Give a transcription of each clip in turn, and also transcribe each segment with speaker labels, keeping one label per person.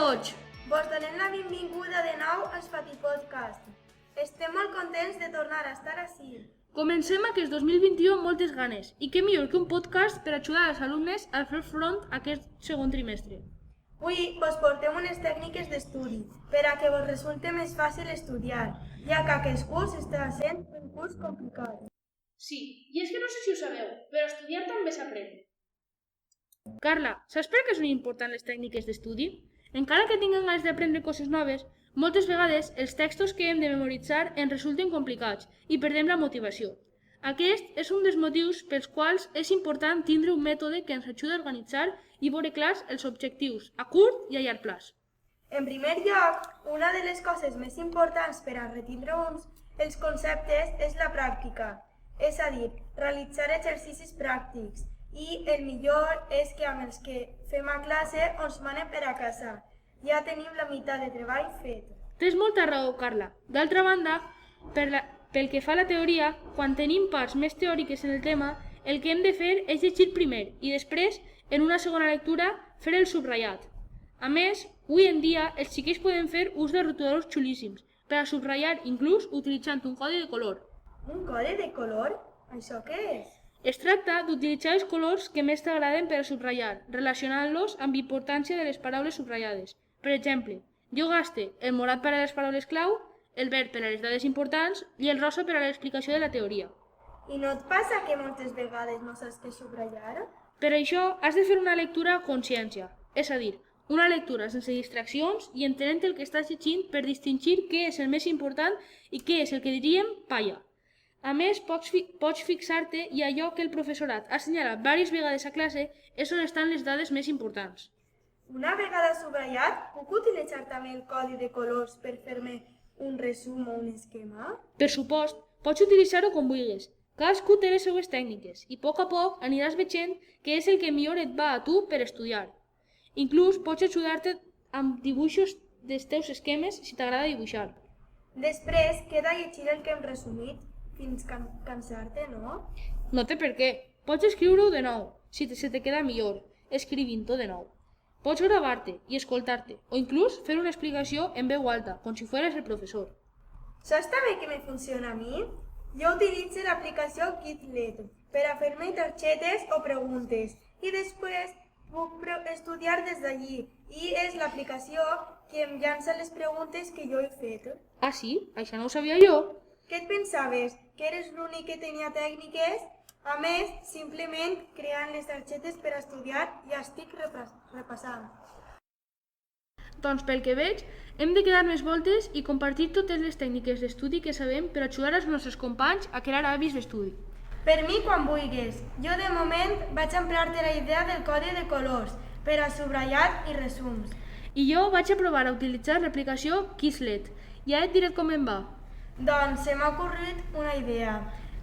Speaker 1: tots!
Speaker 2: Vos donem la benvinguda de nou al Fati Podcast. Estem molt contents de tornar a estar ací.
Speaker 1: Comencem aquest 2021 amb moltes ganes, i què millor que un podcast per ajudar als alumnes a fer front a aquest segon trimestre.
Speaker 2: Avui vos portem unes tècniques d'estudi per a que vos resulti més fàcil estudiar, ja que aquest curs està sent un curs complicat.
Speaker 1: Sí, i és que no sé si ho sabeu, però estudiar també s'aprèn. Carla, saps per què són importants les tècniques d'estudi? Encara que tinguem ganes d'aprendre coses noves, moltes vegades els textos que hem de memoritzar ens resulten complicats i perdem la motivació. Aquest és un dels motius pels quals és important tindre un mètode que ens ajuda a organitzar i veure clars els objectius a curt i a llarg plaç.
Speaker 2: En primer lloc, una de les coses més importants per a retindre els conceptes és la pràctica, és a dir, realitzar exercicis pràctics. I el millor és que amb els que fem a classe ens manem per a casa. Ja tenim la meitat de treball fet.
Speaker 1: Tens molta raó, Carla. D'altra banda, pel que fa a la teoria, quan tenim parts més teòriques en el tema, el que hem de fer és llegir primer i després, en una segona lectura, fer el subratllat. A més, avui en dia els xiquets poden fer ús de rotulladors xulíssims per a subratllar inclús utilitzant un codi de color.
Speaker 2: Un codi de color? Això què és?
Speaker 1: Es tracta d'utilitzar els colors que més t'agraden per a subratllar, relacionant-los amb importància de les paraules subratllades. Per exemple, jo gaste el morat per a les paraules clau, el verd per a les dades importants i el rosa per a l'explicació de la teoria.
Speaker 2: I no et passa que moltes vegades no saps què subratllar?
Speaker 1: Per això has de fer una lectura a consciència, és a dir, una lectura sense distraccions i entenent el que estàs llegint per distingir què és el més important i què és el que diríem palla. A més, pots fixar-te i allò que el professorat ha assenyalat diverses vegades a classe és on estan les dades més importants.
Speaker 2: Una vegada subratllat, puc utilitzar també el codi de colors per fer-me un resum o un esquema?
Speaker 1: Per supost, pots utilitzar-ho com vulguis. Cadascú té les seues tècniques i a poc aniràs veient què és el que millor et va a tu per estudiar. Inclús pots ajudar-te amb dibuixos dels teus esquemes si t'agrada dibuixar.
Speaker 2: Després queda llegir el que hem resumit fins cansar-te, no?
Speaker 1: No té per què. Pots escriure-ho de nou, si se te queda millor, escrivint-ho de nou. Pots gravar-te i escoltar-te, o inclús fer una explicació en veu alta, com si fueres el professor.
Speaker 2: Saps també que me funciona a mi? Jo utilitzo l'aplicació Quizlet per a fer-me targetes o preguntes i després puc estudiar des d'allí i és l'aplicació que em llança les preguntes que jo he fet.
Speaker 1: Ah, sí? Això no ho sabia jo.
Speaker 2: Què et pensaves? Que eres l'únic que tenia tècniques? A més, simplement creant les targetes per a estudiar ja estic repassant.
Speaker 1: Doncs pel que veig, hem de quedar més voltes i compartir totes les tècniques d'estudi que sabem per ajudar els nostres companys a crear hàbits d'estudi.
Speaker 2: Per mi, quan vulguis. Jo de moment vaig emprar-te la idea del codi de colors per a subratllar i resums.
Speaker 1: I jo vaig a provar a utilitzar l'aplicació Quizlet. Ja et diré com em va.
Speaker 2: Doncs se m'ha ocorrit una idea.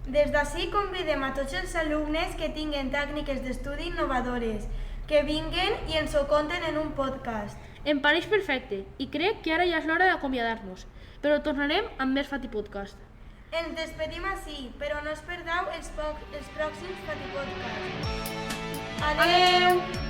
Speaker 2: Des d'ací convidem a tots els alumnes que tinguen tècniques d'estudi innovadores, que vinguen i ens ho conten en un podcast.
Speaker 1: Em pareix perfecte i crec que ara ja és l'hora d'acomiadar-nos, però tornarem amb més Fati Podcast.
Speaker 2: Ens despedim ací, però no us perdeu els pròxims Fati Podcast. Adeu!